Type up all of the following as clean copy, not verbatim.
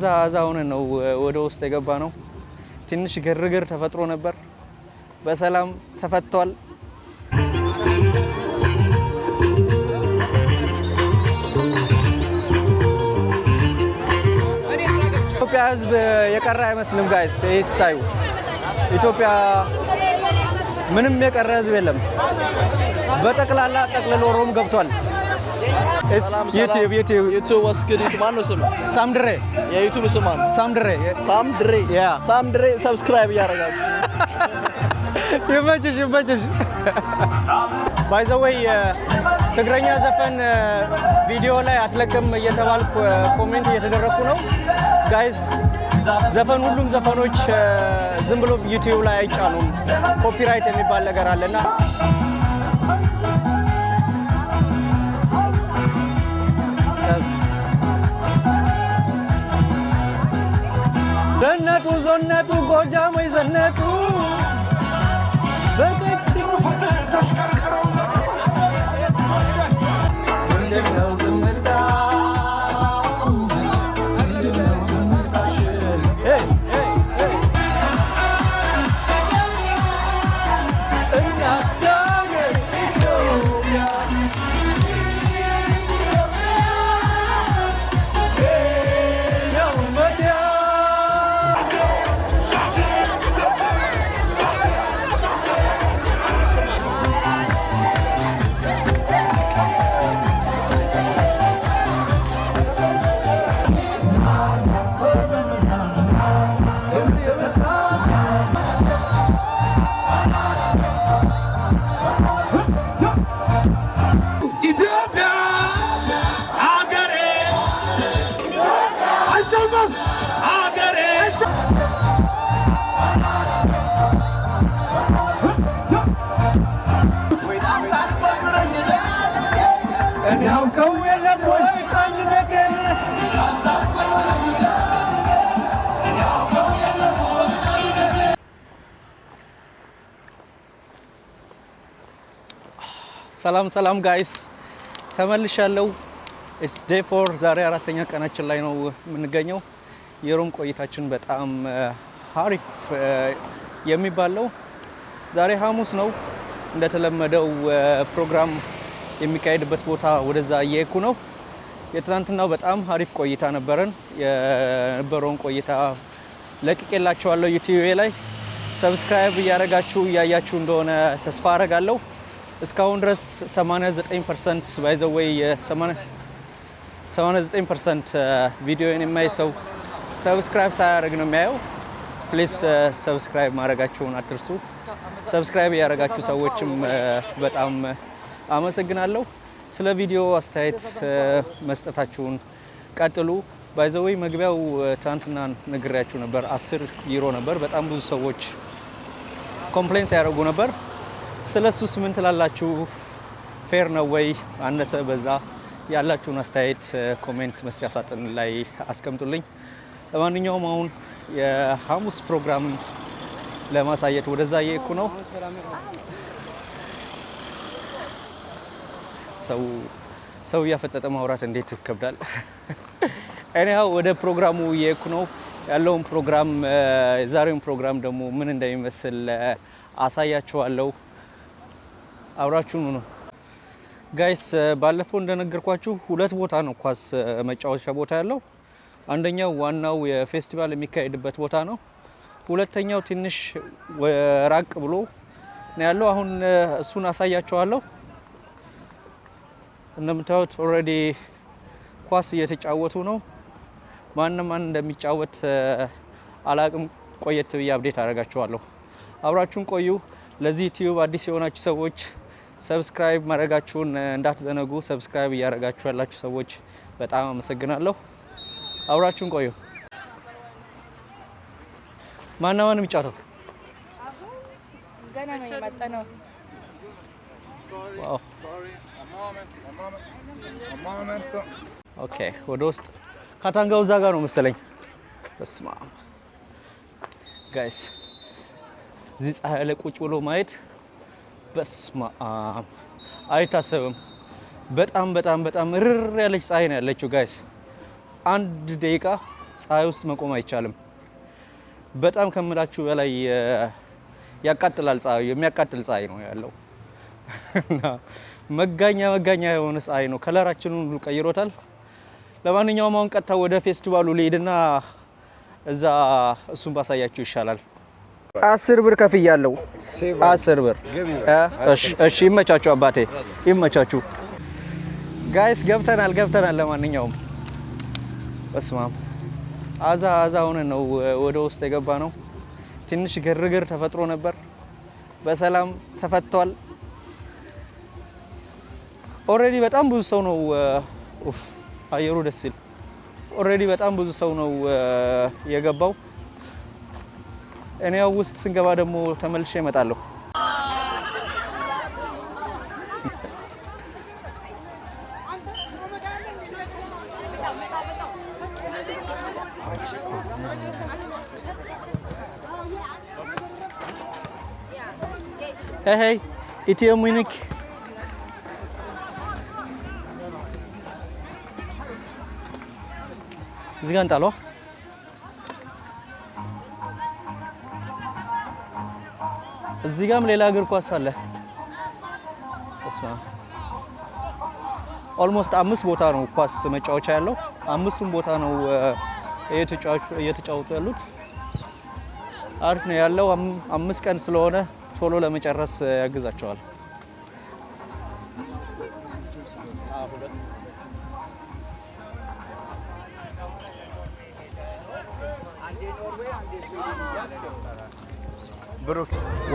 ዛዛውን ነው ወደ ውስጥ የገባ ነው። ትንሽ ግርግር ተፈጥሮ ነበር፣ በሰላም ተፈቷል። ኢትዮጵያ ህዝብ የቀረ አይመስልም ጋይስ። ስታዩ ኢትዮጵያ ምንም የቀረ ህዝብ የለም። በጠቅላላ ጠቅልሎ ሮም ገብቷል። YouTube was good. ማን ነው ስሙ? ሳምድሬ የዩቲዩብ ስም ማን? ሳምድሬ ሰብስክራይብ ያደርጋችሁ። ይመችሽ። ባይ ዘ ዌይ ትግረኛ ዘፈን ቪዲዮ ላይ አትለቅም እየተባልኩ ኮሜንት እየተደረኩ ነው ጋይስ። ዘፈን ሁሉም ዘፈኖች ዝም ብሎ ዩቲዩብ ላይ አይጫኑም። ኮፒራይት የሚባል ነገር አለና ዘነጡ ጎጃም ወይ ዘነጡ በቀጭኑ ተሽከርከረው እንደው ዝምታ ሰላም ጋይስ ተመልሻለሁ። ኢትስ ዴይ 4 ዛሬ አራተኛ ቀናችን ላይ ነው የምንገኘው። የሮም ቆይታችን በጣም አሪፍ የሚባለው ዛሬ ሐሙስ ነው። እንደተለመደው ፕሮግራም የሚካሄድበት ቦታ ወደዛ እየሄድኩ ነው። የትናንትናው በጣም አሪፍ ቆይታ ነበረን። የነበረውን ቆይታ ለቅቄላችኋለሁ ዩቲዩብ ላይ። ሰብስክራይብ እያደረጋችሁ እያያችሁ እንደሆነ ተስፋ አደርጋለሁ። እስካሁን ድረስ 89% ባይ ዘ ዌይ 89% ቪዲዮን የማይ ሰው ሰብስክራይብ ሳያደርግ ነው የሚያየው። ፕሊዝ ሰብስክራይብ ማድረጋችሁን አትርሱ። ሰብስክራይብ ያደረጋችሁ ሰዎችም በጣም አመሰግናለሁ። ስለ ቪዲዮ አስተያየት መስጠታችሁን ቀጥሉ። ባይ ዘ ዌይ መግቢያው ትናንትና ነግሬያችሁ ነበር፣ 10 ዩሮ ነበር። በጣም ብዙ ሰዎች ኮምፕሌንስ ያደርጉ ነበር። ስለሱስ ምን ትላላችሁ? ፌር ነው ወይ አነሰ በዛ? ያላችሁን አስተያየት ኮሜንት መስጫ ሳጥን ላይ አስቀምጡልኝ። ለማንኛውም አሁን የሐሙስ ፕሮግራም ለማሳየት ወደዛ እየሄድኩ ነው። ሰው እያፈጠጠ ማውራት እንዴት ይከብዳል። እኔው ወደ ፕሮግራሙ እየሄድኩ ነው። ያለውን ፕሮግራም ዛሬውን ፕሮግራም ደግሞ ምን እንደሚመስል አሳያችኋለሁ። አብራችሁኑ ነው ጋይስ። ባለፈው እንደነገርኳችሁ ሁለት ቦታ ነው ኳስ መጫወቻ ቦታ ያለው። አንደኛው ዋናው የፌስቲቫል የሚካሄድበት ቦታ ነው። ሁለተኛው ትንሽ ራቅ ብሎ ነው ያለው። አሁን እሱን አሳያችኋለሁ። እንደምታዩት ኦልሬዲ ኳስ እየተጫወቱ ነው። ማን እንደሚጫወት አላቅም። ቆየት ብዬ አፕዴት አደርጋችኋለሁ። አብራችሁን ቆዩ። ለዚህ ዩቲዩብ አዲስ የሆናችሁ ሰዎች ሰብስክራይብ ማድረጋችሁን እንዳትዘነጉ። ሰብስክራይብ እያደረጋችሁ ያላችሁ ሰዎች በጣም አመሰግናለሁ። አብራችሁን ቆዩ። ማን የሚጫወተው? ገና ነው የመጣነው። ዋው ኦኬ። ወደ ውስጥ ካታንጋው እዛ ጋር ነው መሰለኝ። በስማ ጋይስ እዚህ ፀሐይ ላይ ቁጭ ብሎ ማየት በስማ አይታሰብም። በጣም እርር ያለች ፀሐይ ነው ያለችው ጋይስ። 1 ደቂቃ ፀሐይ ውስጥ መቆም አይቻልም። በጣም ከምላችሁ በላይ ያቃጥላል። ፀሐዩ የሚያቃጥል ፀሐይ ነው ያለው። መጋኛ የሆነ ፀሐይ ነው። ከለራችንን ሁሉ ቀይሮታል። ለማንኛውም አሁን ቀጥታ ወደ ፌስቲቫሉ ልሄድና እዛ እሱን ባሳያችሁ ይሻላል። 10 ብር ከፍያለሁ። 10 ብር። እሺ ይመቻችሁ አባቴ ይመቻችሁ። ጋይስ ገብተናል። ለማንኛውም በስማም አዛ ሆነ ነው ወደ ውስጥ የገባ ነው። ትንሽ ግርግር ተፈጥሮ ነበር፣ በሰላም ተፈቷል። ኦሬዲ በጣም ብዙ ሰው ነው። አየሩ ደስ ይል። ኦሬዲ በጣም ብዙ ሰው ነው የገባው። እኔ ያው ውስጥ ስንገባ ደግሞ ተመልሼ እመጣለሁ። ሄይ ኢትዮ ሙኒክ እዚህ ጋር እንጣለዋ። እዚህ ጋርም ሌላ እግር ኳስ አለ። ኦልሞስት 5 ቦታ ነው ኳስ መጫወቻ ያለው። 5ቱም ቦታ ነው እየተጫወቱ ያሉት። አሪፍ ነው ያለው። 5 ቀን ስለሆነ ቶሎ ለመጨረስ ያግዛቸዋል።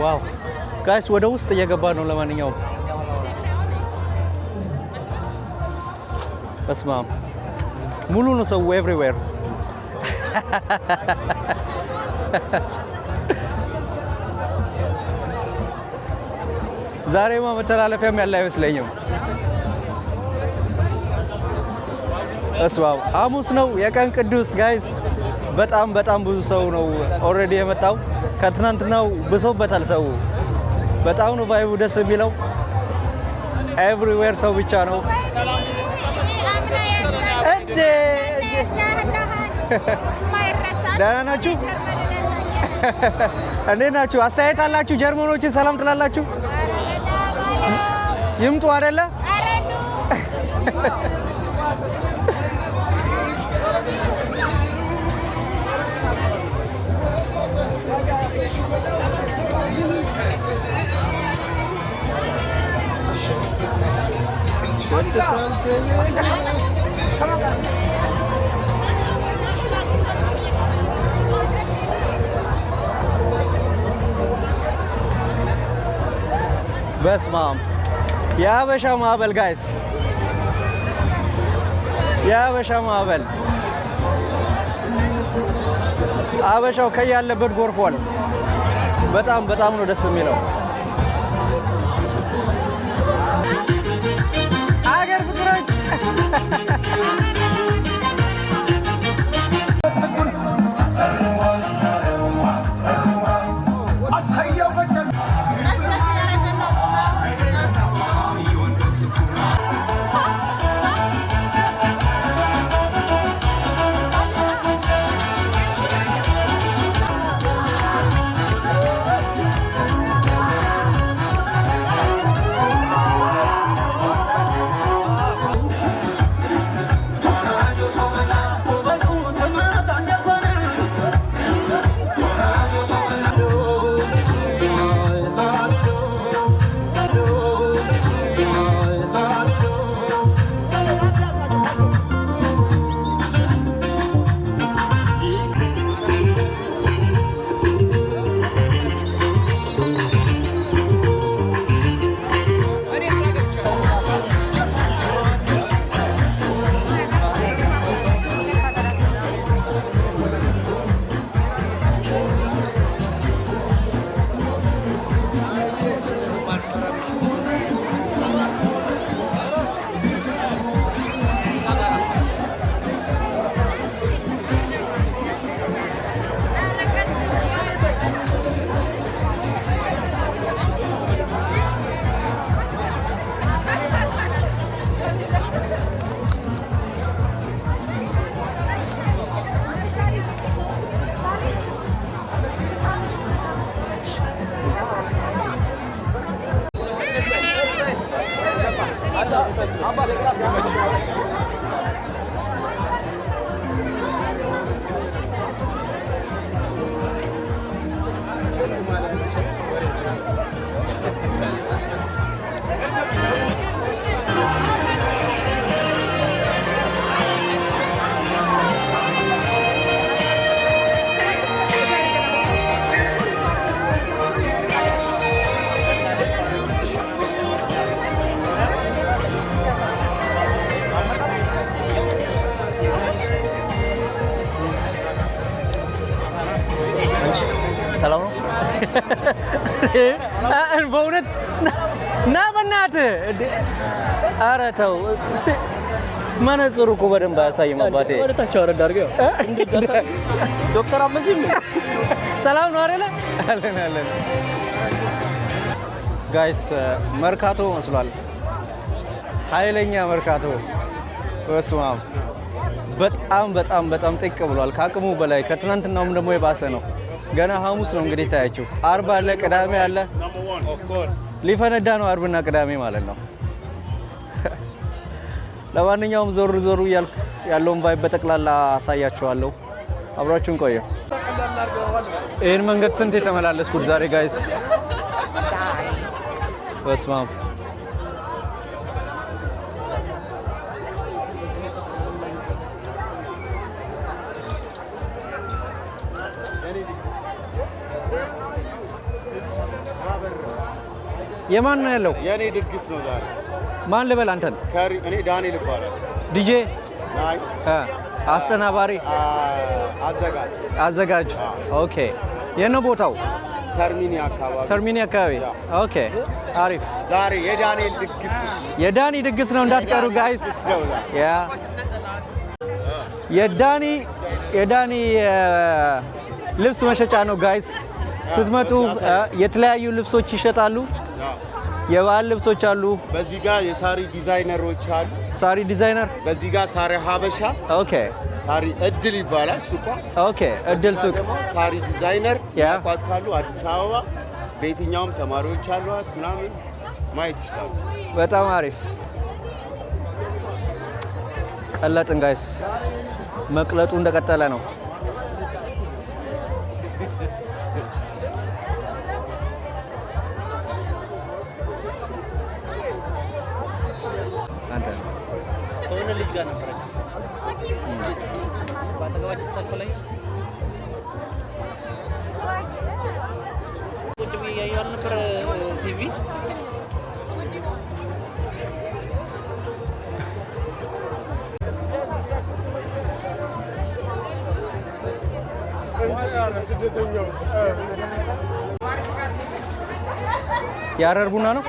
ዋው ጋይስ ወደ ውስጥ እየገባ ነው። ለማንኛውም በስማም ሙሉ ነው ሰው ኤቭሪዌር። ዛሬማ መተላለፊያም ያለ አይመስለኝም። በስማም ሐሙስ ነው የቀን ቅዱስ ጋይስ። በጣም ብዙ ሰው ነው ኦልሬዲ የመጣው። ከትናንትናው ብሶበታል ሰው። በጣም ነው ቫይቡ ደስ የሚለው። ኤቭሪዌር ሰው ብቻ ነው። ደህና ናችሁ? እንዴት ናችሁ? አስተያየት አላችሁ? ጀርመኖችን ሰላም ትላላችሁ? ይምጡ አይደለ? በስማም የሀበሻ ማዕበል ጋይስ፣ የሀበሻ ማዕበል። ሀበሻው ከያለበት ጎርፏል። በጣም ነው ደስ የሚለው። አገር ፍቅሮች በእውነት ና በእናትህ ኧረ ተው መነጽሩ እኮ በደንብ አያሳይም አባቴ ወደታቸው አረድ አድርገው ዶክተር አመጂም ሰላም ነው አይደለ አለን ጋይስ መርካቶ መስሏል ኃይለኛ መርካቶ ወስማም በጣም ጥቅ ብሏል ከአቅሙ በላይ ከትናንትናውም ደግሞ የባሰ ነው ገና ሐሙስ ነው እንግዲህ ታያችሁ አርብ አለ ቅዳሜ አለ ሊፈነዳ ነው አርብና ቅዳሜ ማለት ነው ለማንኛውም ዞር እያልኩ ያለውን ቫይብ በጠቅላላ አሳያችኋለሁ አብራችሁን ቆዩ ይሄን መንገድ ስንት የተመላለስኩት ዛሬ ጋይስ ወስማም የማን ነው ያለው የኔ ድግስ ነው ዛሬ ማን ልበል አንተን እኔ ዳንኤል እባላለሁ ዲጄ ናይ አስተናባሪ አዘጋጅ ኦኬ የነ ቦታው ተርሚኒ አካባቢ ኦኬ አሪፍ ዛሬ የዳኒ ድግስ ነው እንዳትቀሩ ጋይስ ያ የዳኒ ልብስ መሸጫ ነው ጋይስ ስትመጡ የተለያዩ ልብሶች ይሸጣሉ የባህል ልብሶች አሉ በዚህ ጋር የሳሪ ዲዛይነሮች አሉ ሳሪ ዲዛይነር በዚህ ጋር ሳሪ ሀበሻ ኦኬ ሳሪ እድል ይባላል ሱቋ ኦኬ እድል ሱቅ ሳሪ ዲዛይነር ያቋት ካሉ አዲስ አበባ በየትኛውም ተማሪዎች አሏት ምናምን ማየት ይችላሉ በጣም አሪፍ ቀለጥን ጋይስ መቅለጡ እንደቀጠለ ነው ከሆነ ልጅ ጋር ነበረች ባጠገባችን ተከለኝ ቁጭ ብዬ እያየሁ አልነበረ ቲቪ ያረር ቡና ነው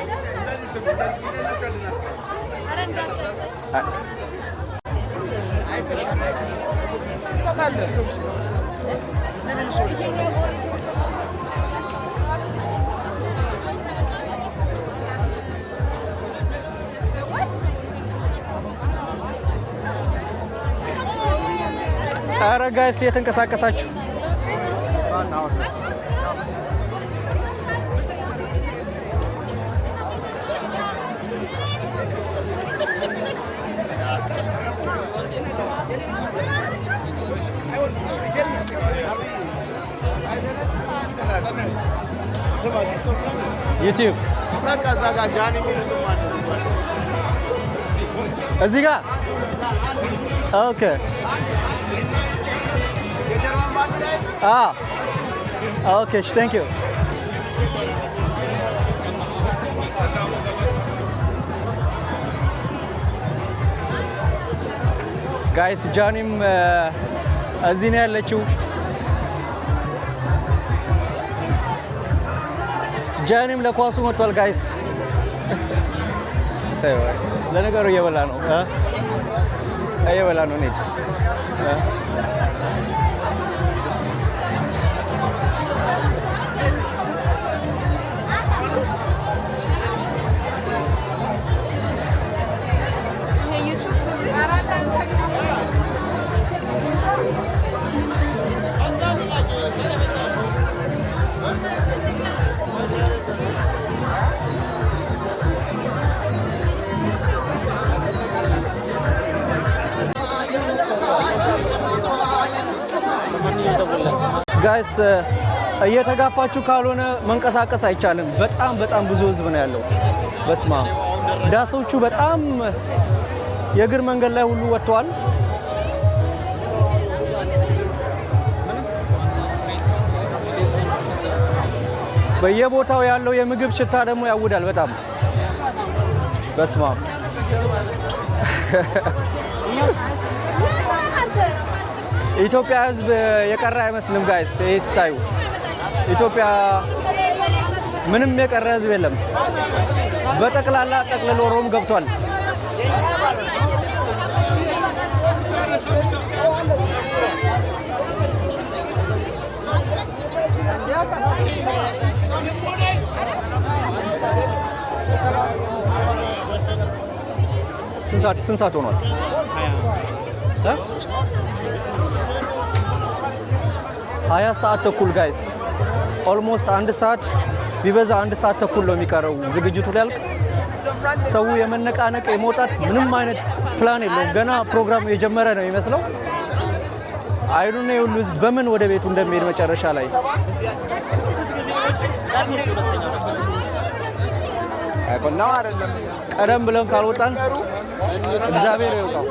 ኧረ ጋይስ የተንቀሳቀሳችሁ ዩቲዩብ እዚህ ጋር ኦኬ ኦኬ ቴንክ ዩ ጋይስ ጃኒም እዚህ ነው ያለችው ጃኒም ለኳሱ መጥቷል ጋይስ ለነገሩ እየበላ ነው እንሂድ ጋይስ እየተጋፋችሁ ካልሆነ መንቀሳቀስ አይቻልም። በጣም ብዙ ህዝብ ነው ያለው። በስማ ዳሶቹ በጣም የእግር መንገድ ላይ ሁሉ ወጥተዋል። በየቦታው ያለው የምግብ ሽታ ደግሞ ያውዳል በጣም በስማ ኢትዮጵያ ህዝብ የቀረ አይመስልም ጋይስ። ይሄ ስታዩ ኢትዮጵያ ምንም የቀረ ህዝብ የለም። በጠቅላላ ጠቅልሎ ሮም ገብቷል። ስንት ሰዓት ሆኗል? 20 ሰዓት ተኩል ጋይስ። ኦልሞስት 1 ሰዓት ቢበዛ 1 ሰዓት ተኩል ነው የሚቀረው ዝግጅቱ ሊያልቅ። ሰው የመነቃነቅ የመውጣት ምንም አይነት ፕላን የለውም። ገና ፕሮግራሙ የጀመረ ነው የሚመስለው። አይዱና የሁሉ ህዝብ በምን ወደ ቤቱ እንደሚሄድ መጨረሻ ላይ ቀደም ብለን ካልወጣን እግዚአብሔር ይወጣው።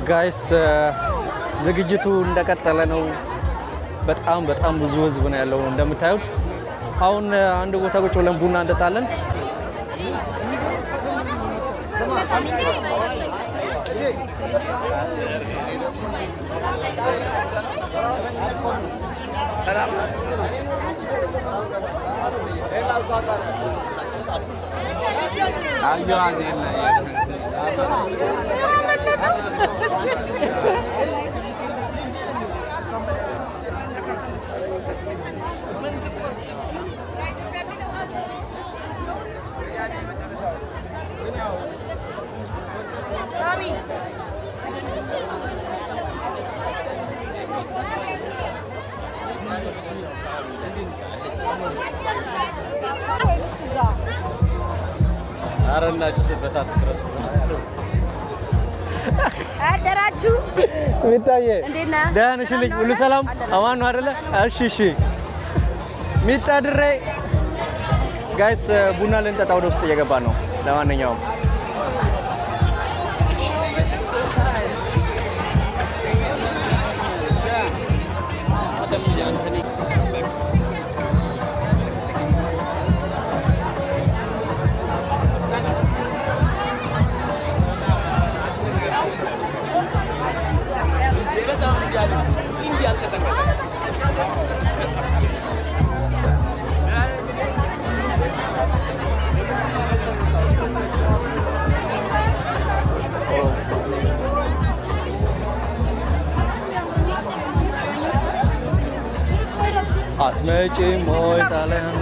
ጋይስ ዝግጅቱ እንደቀጠለ ነው። በጣም ብዙ ህዝብ ነው ያለው እንደምታዩት። አሁን አንድ ቦታ ቁጭ ብለን ቡና እንጠጣለን። አረናችሁ ስበታት ክረሱ አደራችሁ ሚጣዬ እንዴና ደህና ነሽ? ልጅ ሁሉ ሰላም አማን ነው አይደለ? እሺ ሚጣ ድሬ ጋይስ ቡና ልንጠጣ ወደ ውስጥ እየገባን ነው። ለማንኛውም አትመጪም ወይ ጣሊያን?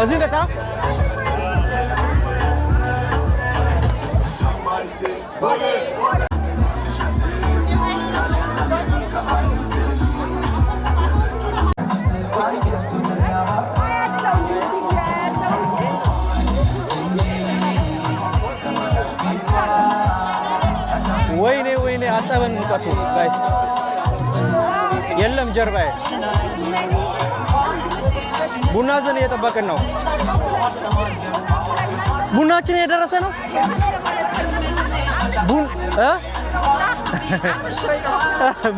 እዚህ እንደታ ወይኔ አጠበን ሙቀቱ ጋይስ የለም ጀርባዬ። ቡና ዘን እየጠበቅን ነው። ቡናችን እየደረሰ ነው።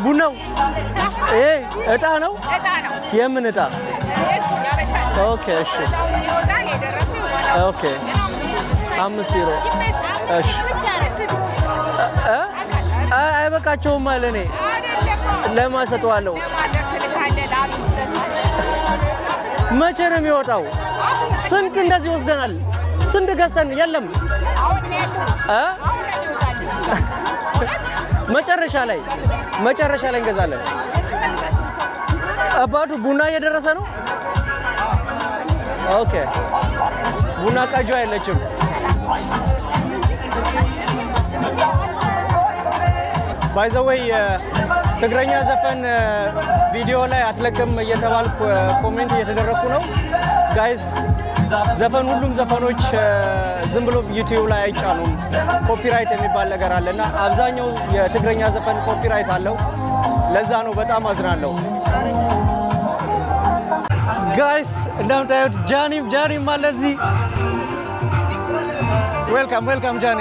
ቡናው እጣ ነው። የምን እጣ? ኦኬ እሺ ኦኬ 5 ዩሮ እሺ። አይበቃቸውም አለ። እኔ ለማሰጠዋለሁ መቼ ነው የሚወጣው? ስንት እንደዚህ ወስደናል። ስንት ገዝተን የለም መጨረሻ ላይ እንገዛለን። አባቱ ቡና እየደረሰ ነው። ኦኬ ቡና ቀጆ አይለችም። ባይ ዘ ዌይ ትግረኛ ዘፈን ቪዲዮ ላይ አትለቅም እየተባልኩ ኮሜንት እየተደረኩ ነው ጋይስ። ዘፈን ሁሉም ዘፈኖች ዝም ብሎ ዩቲዩብ ላይ አይጫኑም። ኮፒራይት የሚባል ነገር አለና አብዛኛው የትግረኛ ዘፈን ኮፒራይት አለው። ለዛ ነው በጣም አዝናለሁ ጋይስ። እንደምታዩት ጃኒም አለ እዚህ። ዌልካም ጃኒ።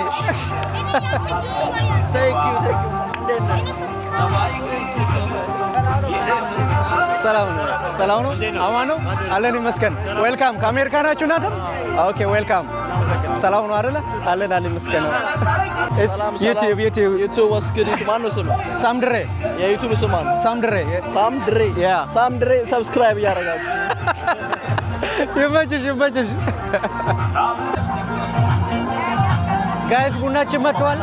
ሰላም ነው። አማን ነው አለን ይመስገን። ዌልካም ከአሜሪካ ናችሁ እናንተም? ኦኬ ዌልካም። ሰላም ነው አይደለ? አለን ይመስገን። ዩቲዩብ ወስክድ ማነው ስሙ? ሳምድሬ። የዩቲዩብ ስሙ ማነው? ሳምድሬ ሰብስክራይብ እያደረጋችሁ ይመችሽ። ጋይስ ቡናችን መጥቷል።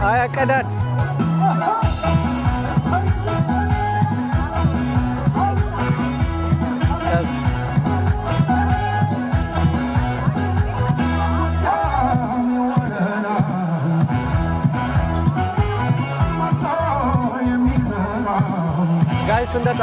አያቀዳድ ጋይስ እንደታ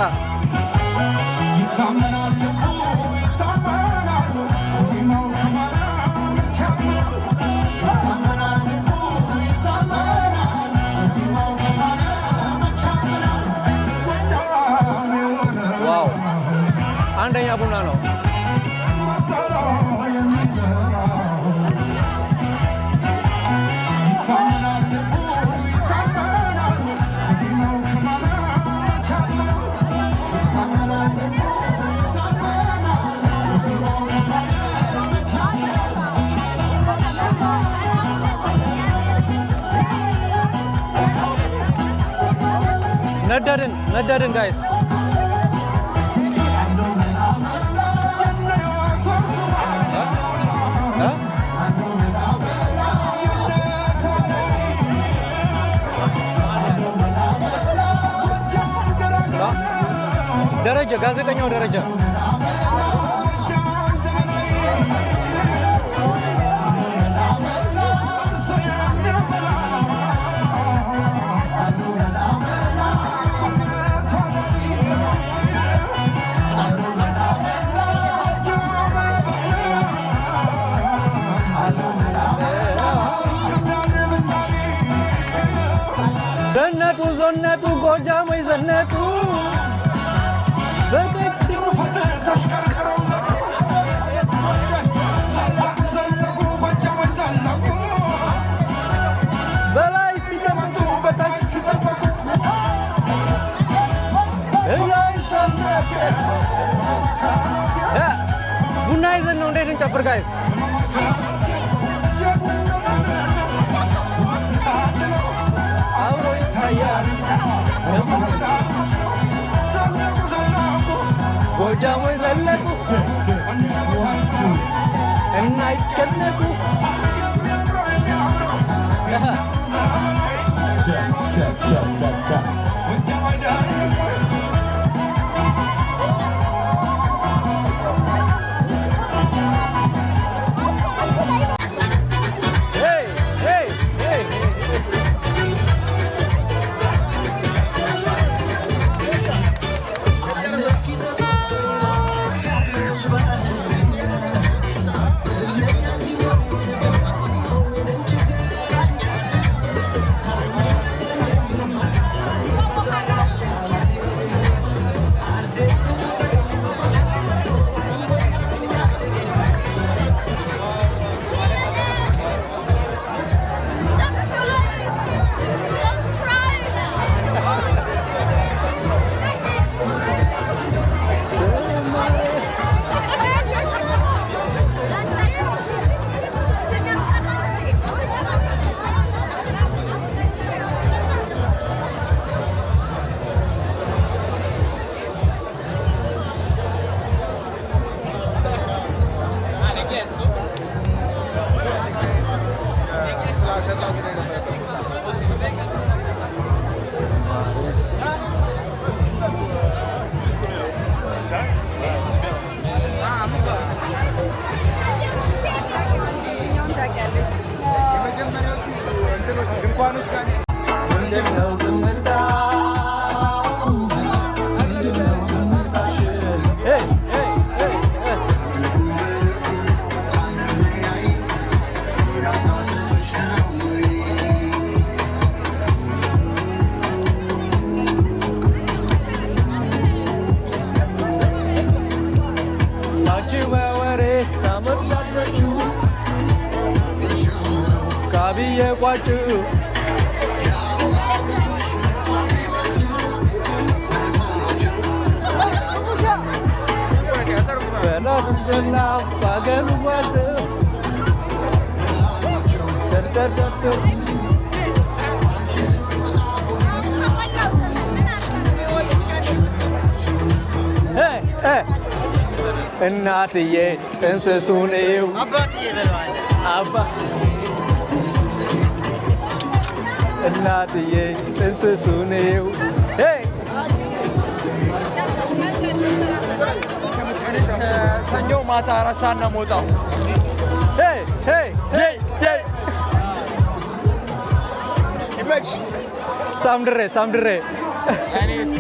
ዋው አንደኛ ቡና ነው። ነዳድን ጋይስ ደረጃ ጋዜጠኛው ደረጃ ዘነቱ ጎጃም ወይ ዘነቱ በላይ ሲተመቱ በታች ሲጠበቁ ቡና ይዘን ነው እንዴት እንጨፍር ጋይስ? ጎጃም ወይ ዘለቁ እና ይጨነቁ እየቋጩ በላስና ባገሉ ጓድ እናትዬ ጥንስሱን እዩ አባ እናትዬ ጥንስሱን እዩ ሰኞ ማታ 4 ሰዓት ነው የምወጣው። ሳምድሬ እኔ እስከ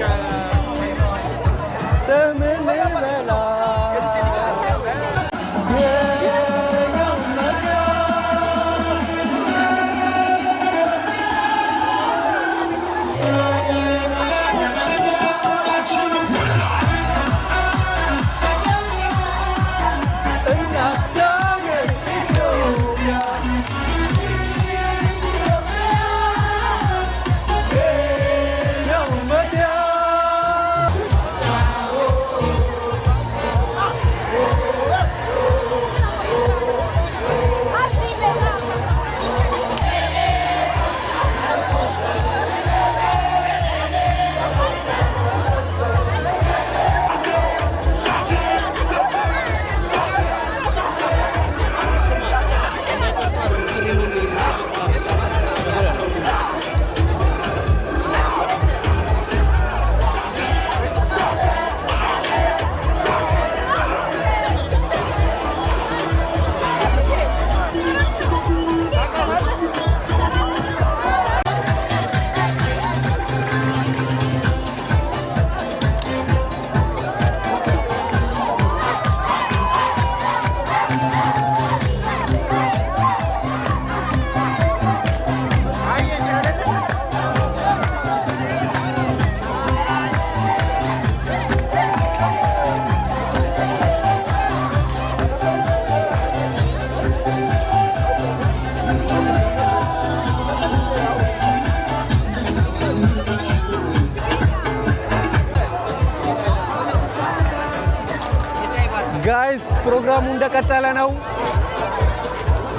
ጋይስ ፕሮግራሙ እንደቀጠለ ነው።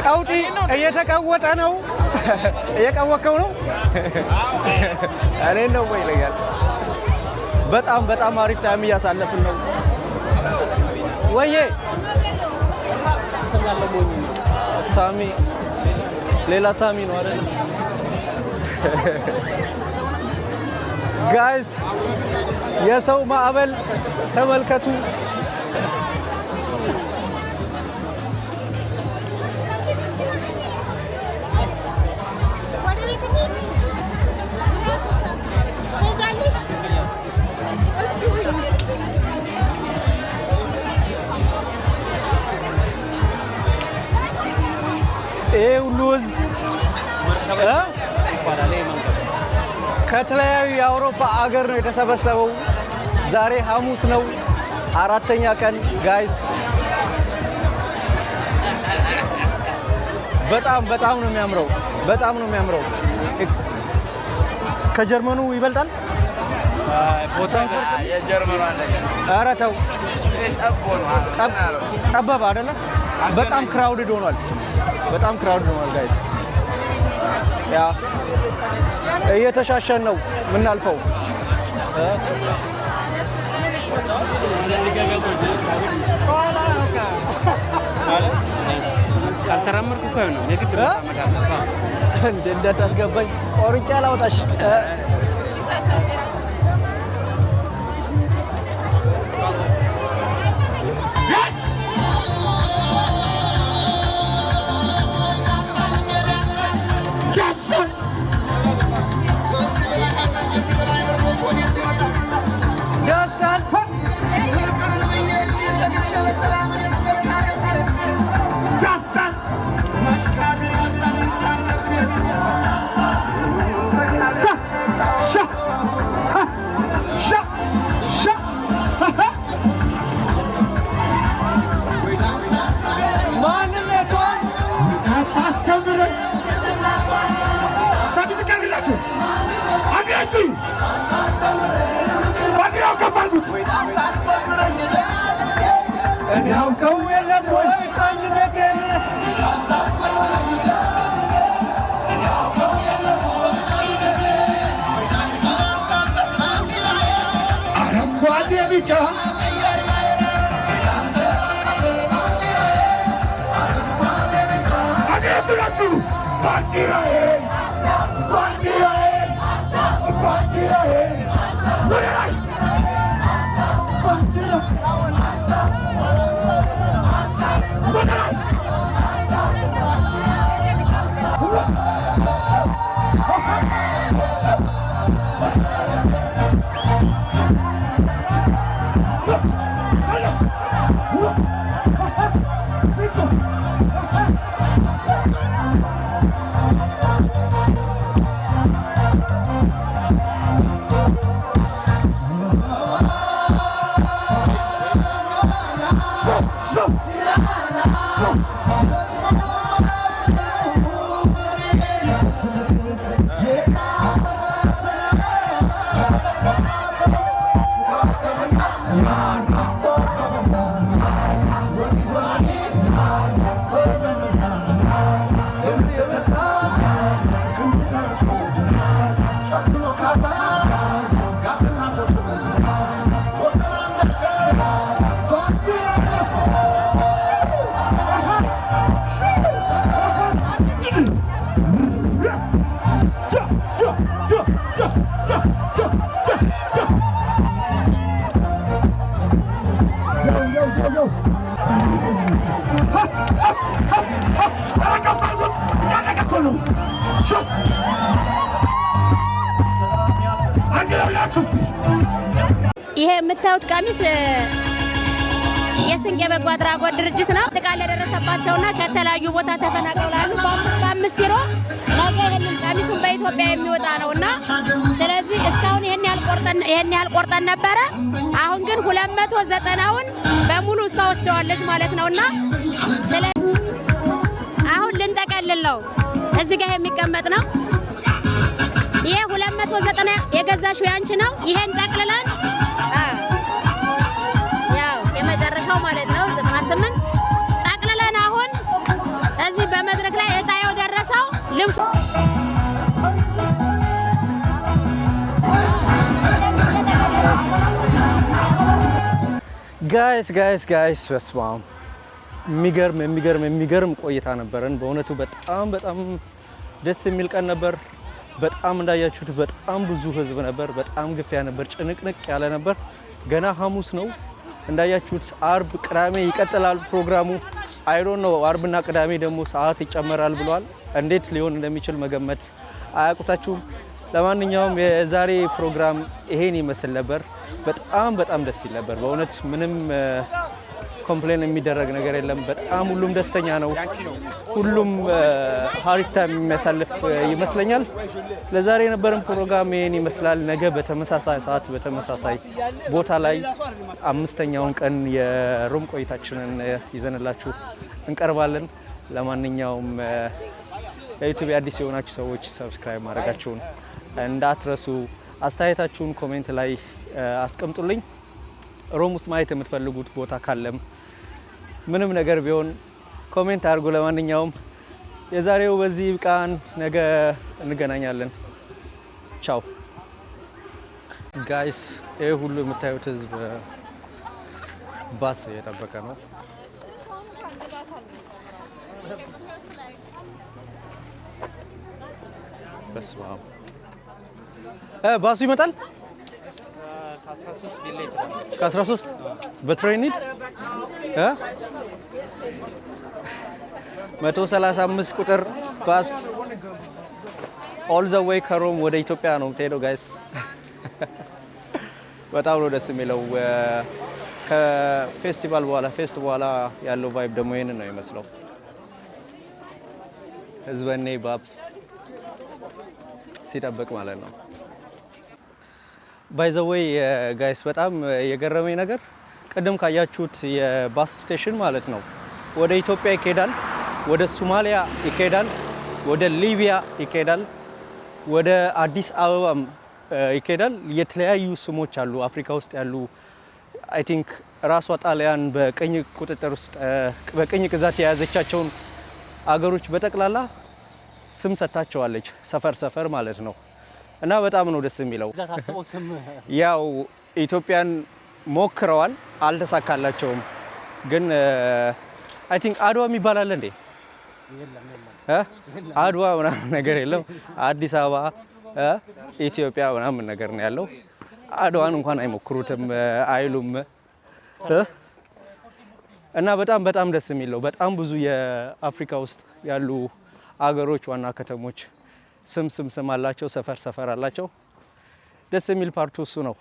ቀውጢ እየተቀወጠ ነው። እየቀወከው ነው። እኔ ነው ወይ ይለኛል። በጣም አሪፍ ታይም እያሳለፍን ነው። ወዬ ሳሚ ሌላ ሳሚ ነው አይደል? ጋይስ የሰው ማዕበል ተመልከቱ። ይሄ ሁሉ ህዝብ ከተለያዩ የአውሮፓ አገር ነው የተሰበሰበው። ዛሬ ሐሙስ ነው፣ 4ኛ ቀን ጋይስ። በጣም ነው የሚያምረው። በጣም ነው የሚያምረው። ከጀርመኑ ይበልጣል። የጀርመኑ አንደኛ። ኧረ ተው ጠበበ አይደለ? በጣም ክራውድድ ሆኗል። ጋይስ። ያ እየተሻሸን ነው የምናልፈው። ካልተራመድኩ እኮ ነው የግድ እንዳታስገባኝ ቆርጬ አላወጣሽ። አስገቡት እኔ አውቀው የለም ወይ ቃኝነቴን አረንጓዴ ቢጫ አገራችሁ ባንዲራዬን ባንዲራዬን ባንዲራዬን ይሄ የምታዩት ቀሚስ የስንቄ በጎ አድራጎት ድርጅት ነው። ጥቃት ለደረሰባቸውና ከተለያዩ ቦታ ተፈናቅለው ላሉ በ5 ኪሎ ነገ ይሄንን ቀሚሱን በኢትዮጵያ የሚወጣ ነውና ስለዚህ እስካሁን ይሄን ያህል ቆርጠን ነበረ። አሁን ግን 290ውን በሙሉ እሷ ወስደዋለች ማለት ነውና ስለዚህ አሁን ልንጠቀልል ነው። እዚህ ጋር የሚቀመጥ ነው። ይሄ 290 የገዛሽው ያንቺ ነው። ይሄን ጠቅልለን ያው የመጨረሻው ማለት ነው 98 ጠቅልለን አሁን እዚህ በመድረክ ላይ እጣየው ደረሰው ልብሱ ጋይስ በስማም የሚገርም ቆይታ ነበረን። በእውነቱ በጣም ደስ የሚል ቀን ነበር። በጣም እንዳያችሁት በጣም ብዙ ህዝብ ነበር። በጣም ግፊያ ነበር። ጭንቅንቅ ያለ ነበር። ገና ሐሙስ ነው እንዳያችሁት። አርብ ቅዳሜ ይቀጥላል ፕሮግራሙ። አይዶን ነው አርብና ቅዳሜ ደግሞ ሰዓት ይጨመራል ብሏል። እንዴት ሊሆን እንደሚችል መገመት አያቁታችሁም። ለማንኛውም የዛሬ ፕሮግራም ይሄን ይመስል ነበር። በጣም ደስ ይል ነበር። በእውነት ምንም ኮምፕሌን የሚደረግ ነገር የለም። በጣም ሁሉም ደስተኛ ነው። ሁሉም ሀሪፍ ታይም የሚያሳልፍ ይመስለኛል። ለዛሬ የነበረን ፕሮግራም ይሄን ይመስላል። ነገ በተመሳሳይ ሰዓት በተመሳሳይ ቦታ ላይ 5ኛውን ቀን የሮም ቆይታችንን ይዘንላችሁ እንቀርባለን። ለማንኛውም ለዩቲዩብ አዲስ የሆናችሁ ሰዎች ሰብስክራይብ ማድረጋችሁን እንዳትረሱ። አስተያየታችሁን ኮሜንት ላይ አስቀምጡልኝ። ሮም ውስጥ ማየት የምትፈልጉት ቦታ ካለም ምንም ነገር ቢሆን ኮሜንት አድርጉ። ለማንኛውም የዛሬው በዚህ ቃን ነገ እንገናኛለን። ቻው ጋይስ። ይሄ ሁሉ የምታዩት ህዝብ ባስ እየጠበቀ ነው። በስማም ባሱ ይመጣል። ከ13 በትሬን ሂድ 135 ቁጥር ባስ ኦል ዘ ዌይ ከሮም ወደ ኢትዮጵያ ነው የምትሄደው ጋይስ። በጣም ነው ደስ የሚለው። ከፌስቲቫል በኋላ ፌስት በኋላ ያለው ቫይብ ደግሞ ይሄንን ነው የሚመስለው። ህዝበኔ ባብስ ሲጠብቅ ማለት ነው። ባይ ዘ ዌይ ጋይስ በጣም የገረመኝ ነገር ቅድም ካያችሁት የባስ ስቴሽን ማለት ነው ወደ ኢትዮጵያ ይኬዳል፣ ወደ ሶማሊያ ይኬዳል፣ ወደ ሊቢያ ይኬዳል፣ ወደ አዲስ አበባም ይካሄዳል። የተለያዩ ስሞች አሉ አፍሪካ ውስጥ ያሉ አይ ቲንክ ራሷ ጣሊያን በቅኝ ቁጥጥር ውስጥ በቅኝ ግዛት የያዘቻቸውን አገሮች በጠቅላላ ስም ሰጥታቸዋለች፣ ሰፈር ማለት ነው። እና በጣም ነው ደስ የሚለው። ያው ኢትዮጵያን ሞክረዋል፣ አልተሳካላቸውም። ግን አይ ቲንክ አድዋ የሚባል አለ እንዴ? አድዋ ምናምን ነገር የለም። አዲስ አበባ ኢትዮጵያ ምናምን ነገር ነው ያለው። አድዋን እንኳን አይሞክሩትም አይሉም። እና በጣም ደስ የሚለው በጣም ብዙ የአፍሪካ ውስጥ ያሉ አገሮች ዋና ከተሞች ስም አላቸው፣ ሰፈር አላቸው። ደስ የሚል ፓርቱ እሱ ነው።